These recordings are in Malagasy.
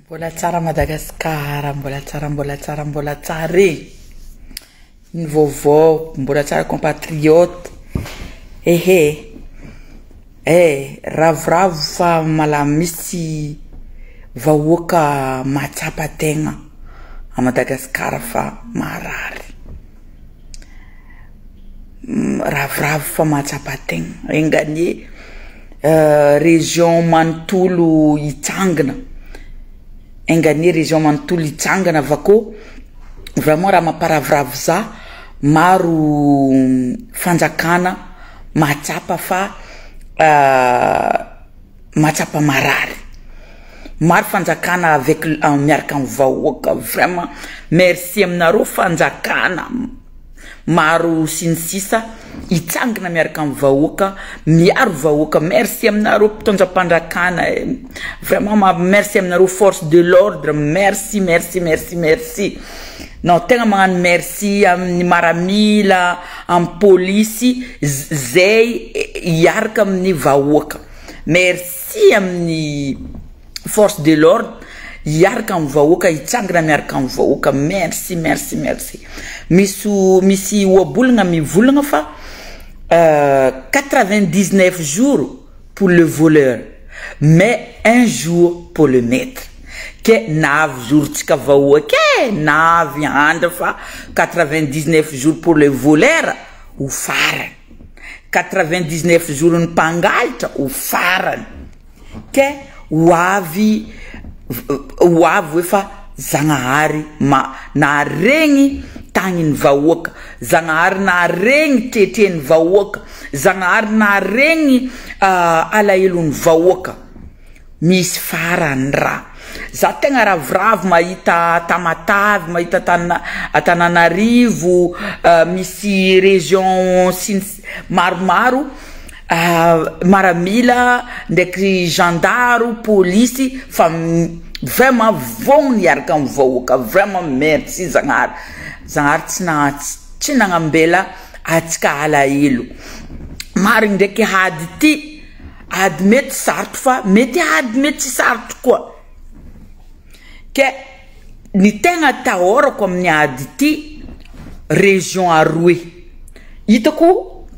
Mbola tsara Madagascar, mbola tsara ny vaovao, mbola tsara compatriote. Ravoravo fa misy vahoaka matsapa tegna a Madagascar fa marary. Ravoravo fa matsapa tegna. Enganie région Manontolo itsangana. Enganie région Manontolo itsangana vako vraiment raha mamparavoravo za maro fanjakana matsapa fa matsapa marary. Maro fanjakana avec miaraka amin'ny vahoaka vraiment merci aminareo fanjakana maro sinisisa itsangana miaraka amin'ny vahoaka miaro vahoaka merci aminareo mpitondram-pandrakana vraiment merci aminareo force de l'ordre merci non tegna magnano merci amin'ny maramila amin'ny police zay iaraka amin'ny vahoaka merci amin'ny force de l'ordre iaraka amin'ny vahoaka itsangana miaraka amin'ny vahoaka merci misy oabolagna mivolagna fa 99 jours pour le voleur mais un jour pour le maître. Que 9 jours tsika vahoaka navy andro fa 99 jours pour le voleur ou farany 99 jours ny mpangalitra ou farany ke hoavy efa Zagnahary na regny tagny vahoaka Zagnahary na regny teteny vahoaka Zagnahary na regny alahelony vahoaka misy farany raha za tegna ravoravo mahita Tamatavy mahita Antananarivo misy région maromaro maramila ndraiky gendarme police fa vraiment vogny iaraka amin'ny vahoaka vraiment merci Zagnahary tsy nagnambela atsika alahelo marigny ndraiky ady ty ady mety sarotro fa mety ady mety tsy sarotro koa ke ny tegna tahorako amin'ny ady ty région Aroe hitako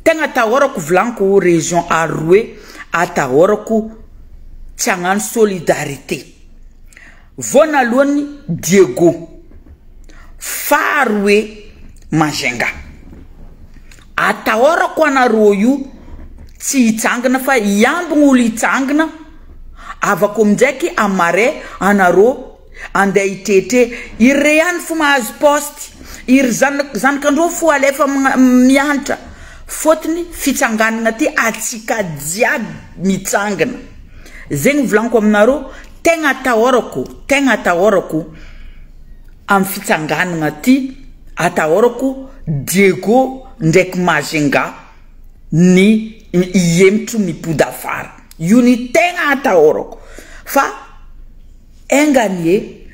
tegna tahorako volaniko région Aroe atahorako tsy hagnano solidarité vonalohany Diego fa Aroe Majunga atahorako anareo io tsy itsangana fa iambogna olo itsangana avako amindraiky amare anareo andeha itetre iry ihany fo mahazo poste iry zanakandreo fo alefa mianatra fotony fitsanganana ty atsika jiaby mitsangana zegny volaniko aminareo tegna atahorako amin'ny fitsanganana ty atahorako Diego ndraiky Majunga ny iemitro mipody afara io ny tegna atahorako fa enganie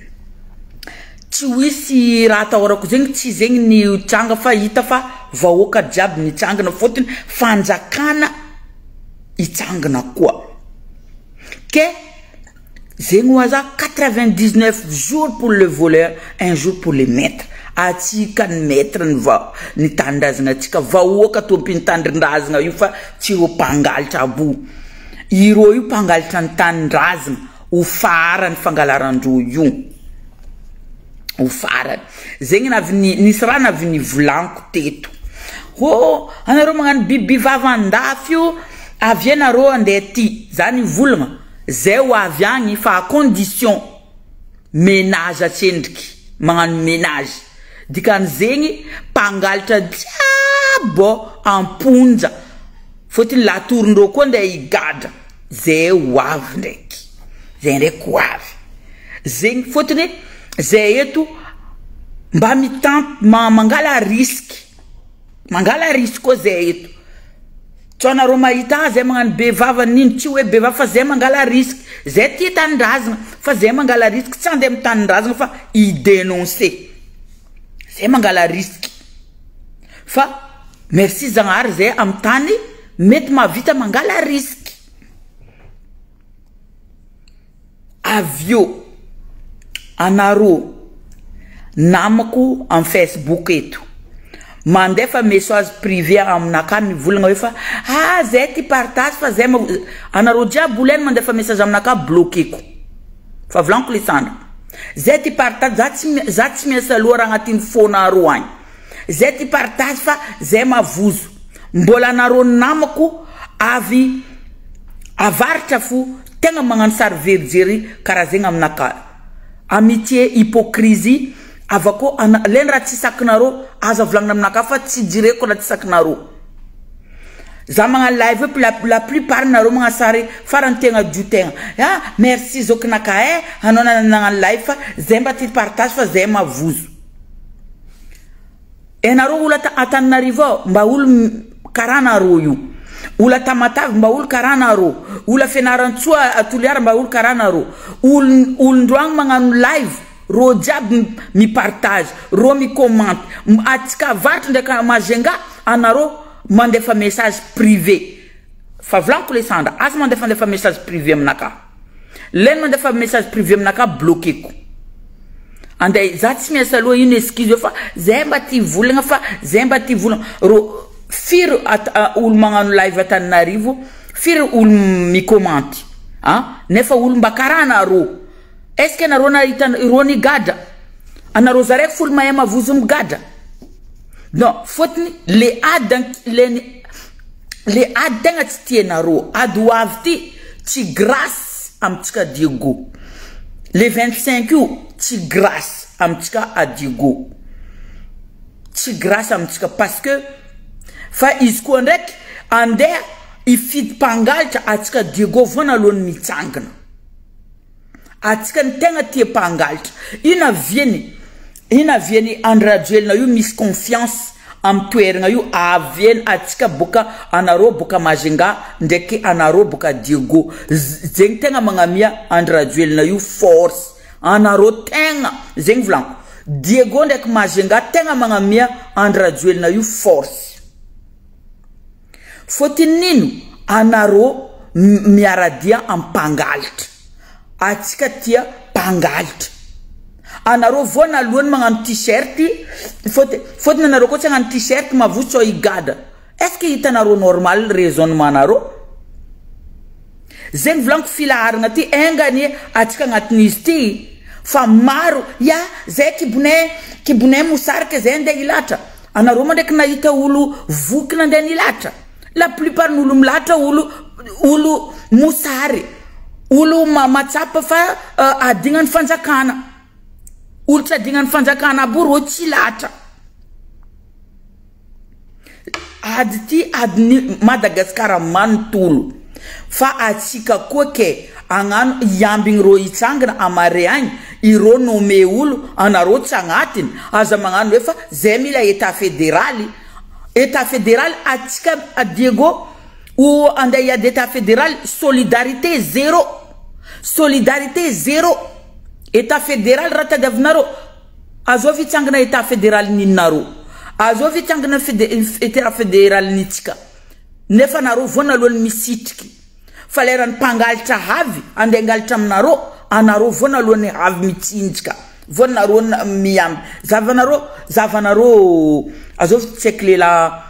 tsy hoisy raha atahorako zegny tsy zegny ny tranga fa hita fa vahoaka jiaby nitsangana fotony fanjakana itsangana koa ke zegny hoaza 99 jours pour le voleur un jour pour le maître atsika ny maître ny tandrazana atsika vahoaka tompiny tandrazana io fa tsy ho mpangalitra abo iro io mpangalitra ny tandrazana ho farany fangalarandro io ho farany zegny nisy raha navy ny volaniko teto anareo magnano biby vavandafy io avy anareo andeha ty zany volagna zay ho avy agny fa à condition ménage atsendriky magnano ménage dikan'zegny mpangalitra jiabo amponja fotony latorindreo koa andeha higadra zay ho avy ndraiky zay ndraiky ho avy zegny fotony zay eto mba mangala risky koa zay eto tsy anareo mahita zay magnano bevava nino tsy hoe bevava fa zay mangala risky zay ty tanindrazana fa zay mangala risky tsy andeha amin'ny tanindrazana fa idénoncer zay mangala risky fa merci Zagnahary zay amin'ny tany mety mavita mangala risky avio anaro namako en Facebook eto mandefa message privé aminaka mivolagna hoe fa zay ty partage fa zay anaro jiaby oleny mandefa message aminaka bloqueko fa volaniko Lisandra zay ty partage za tsy miasa loha raha agnatin'ny fonaro agny zay ty partage fa zay mavozo mbola anaro namako avy avaritra fo tegna magnano sary verijery karaha zegny aminaka amitié hypocrisie avako len raha tsy sakinaro aza volagnina aminaka fa tsy direko raha tsy sakinaro za magnano live la plupart naro magnano sary farany tegna dio merci zokinaka anao nagnano live fa zay mba ty partage fa zay mavozo naro olo Antananarivo mba olo karaha naro io olo Tamatavy mba olo karaha naro olo Fianarantsoa Toliara mba olo karaha naro olon-droagno magnano live ro jiaby mi partage ro mi commente atsika varitra ndraika Majenga anaro mandefa message privé fa volaniko Lisandra aza mandefa message privé aminaka len mandefa message privé aminaka bloqueko andai za tsy miasa loha ino excuse fa zay mba ty volagna fa zay mba ty volagna ro firy olo magnano live Antananarivo firy olo mi commente nefa olo mba karaha anaro est-ce que naro nahita irony gadra anaro zaraiky folo mahay mavozo migadra non fotony le ady tegna tsy tianaro ady hoavy ty tsy grâce amitsika Diego le 25 io tsy grâce amitsika a Diego tsy grâce amitsika parce que fa izy koa ndraiky andeha ifidy mpangalatra atsika Diego voanalohany mitsangana atsika ny tegna tia mpangalatra ina vieny andrajoelina io misy confiance am toeragna io avieny atsika boka anaro boka Majenga ndraiky anaro boka Diego zegny tegna magnamia andrajoelina io force anaro tegna zegny volanko Diego ndraiky Majenga tegna magnamia andrajoelina io force fotiny nino anaro miaradia am mpangalatra atsika tia mpangalatra anaro voanalohany magnano t-shirt fotiny anaro koa tsy agnano t-shirt mavoso igada est-ce que hitanaro normal raisonnement anaro zegny volaniko filaharagna ty engany atsika agnatin'izy ty fa maro zay kibonay mosarika zay andeha ilatra anaro ma ndraiky nahita olo voky nandeha nilatra la plupart n'olo milatra olo mosary olo matsapa fa adignany fanjakana olo tsy adignany fanjakana aby ro tsy latra ady ty adiny Madagasikara manontolo fa atsika koa ke agnano iambigny ro itsangana amare agny iro nome olo anaro tsy agnatiny aza magnano hoe fa zay mila état fédéral atsika a Diego ou andeha iady état fédéral solidarité zéro état fédéral raha tadiavinaro azov itsangana état fédéral ninaro azov itsangana état fédéral nitsika nefa naro voanalohany misitriky fa leran'ny mpangalatra havy andeha angalatra aminaro anaro voanalohany havy mitsinjika voanaro miamby zavanaro azov tseky lela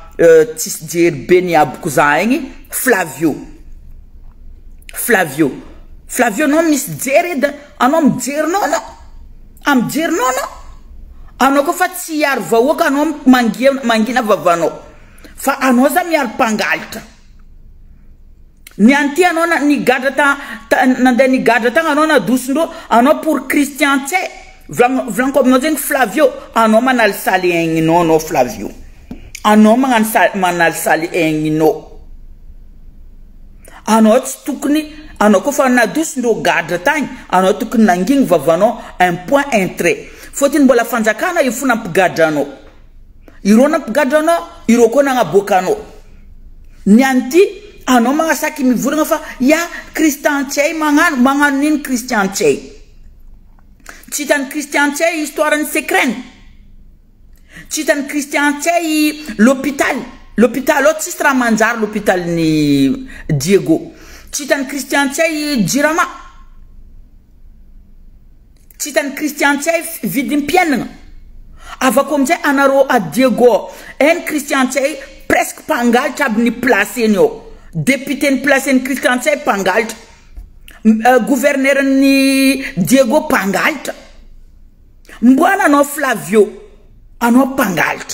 tsisy jery be ny aboko za igny Flavio no misy jery edy anao mijery nono amijery nono anao koa fa tsy hiary vahoaka anao mangina vavanao fa anao za miary mpangalatra nianty anao nigadra nandeha nigadra tagna anao nadosindro anao pour Christian tse volaniko aminao zegny Flavio anao manalisaly aigninao anao Flavio anao manalisaly aigninao anao tsy tokony anao koa fa nadosindro gadra tagny anao tokony nangigny vavanao un point intrait fotiny mbola fanjakana io fo nampigadranao iro nampigadranao iro koa nagnaboakanao nianty anao magnasaky mivolagna fa Christian Tchey magnano nini Christian Tchey tsy hitany Christian Tchey histoirany secrèny tsy hitany Christian Tchey l'hôpital ao tsisy raha manjary l'hôpital ni Diego tsy hitany Christian Tchey jirama Titan Christian Tsay vidim pianina. Avakomzay anaro a Diego. En Christian Tsay presque pangal tab ni place nyo. Député ni place en Christian Tsay pangal. Gouverneur ni Diego pangal. Mbwana no Flavio ano pangal.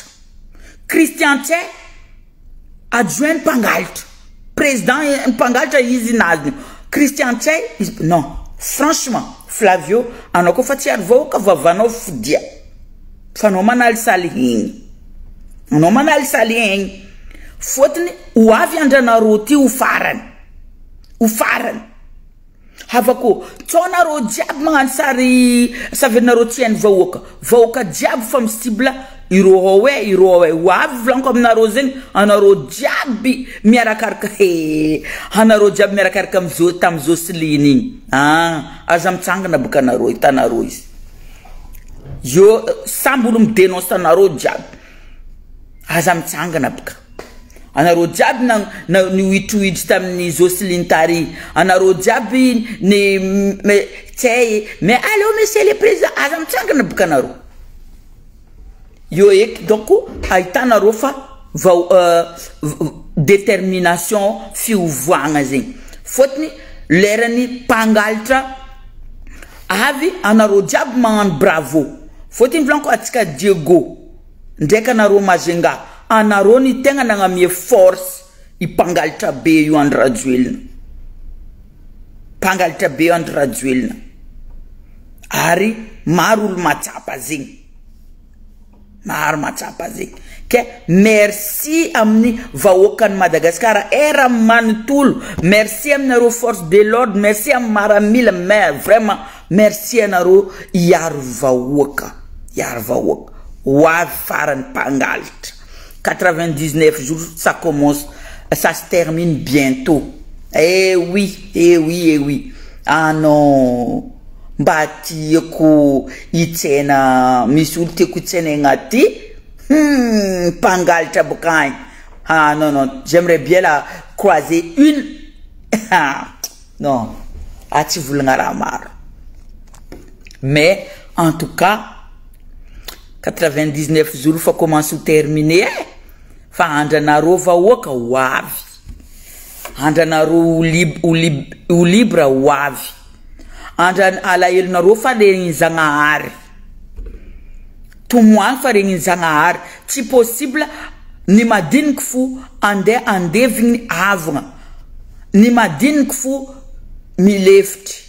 Christian Tsay adjoint pangal. Président pangal izi nazni. Christian Tsay non. Franchement, Flavio anoko fatiar voka vavano fudia. Fano manal salihin. No manal salihin. Fotni uavi andana roti ufaran. Ufaran. Havako tona ro diab man sari savena rotien voka. Voka diab fam stibla irowe uavi vlankom na rozen anaro diabi miarakarka he. Anaro diab miarakarka tamzo slini. Azam tsangana bukana ro itana rois. Yo sambulum denos anaro diab. Azam tsangana buka. Anaro diab na ni wituit tam ni zoslintari. Anaro diab ni me tey mais allô monsieur le président azam tsangana bukana ro. Yo ek donc aitana rofa va détermination fi uvuanga zin. Fotni lerani pangaltra avi anaro diab man bravo. Fotni blanco atika Diego ndeka na Roma jenga anaroni tenga na ngamie force I pangaltra be yu andra dwelna. Pangaltra be yu andra dwelna. Ari marul matapa zin. Mar matapa zin. Ke merci amni vawokan Madagascar era mantul. Merci amnaro force de l'ordre. Merci am maramila mer vraiment. Merci anaro yar vawoka. Yar vawoka. Wa faran pangalt. 99 jours, ça commence, ça se termine bientôt. Eh oui, eh oui, eh oui. Ah non. Bati ko itena misulte kutene ngati. Pangal tabukai. Ah non, non. J'aimerais bien la croiser une. Non. Ati vulgaramar. Mais, en tout cas, 99 jours, faut commencer à terminer. Fa andanaro va woka wavi. Andanaro libra wavi. Andan ala il naro fa de zangahar. Tout moi fa de zangahar. Si possible, ni madin kfu ande vini avra. Ni madin kfu mi left.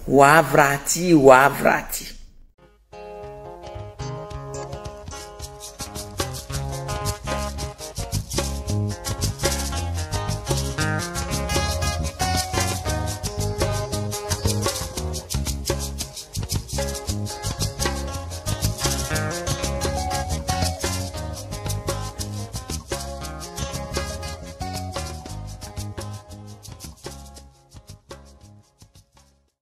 Wavrati.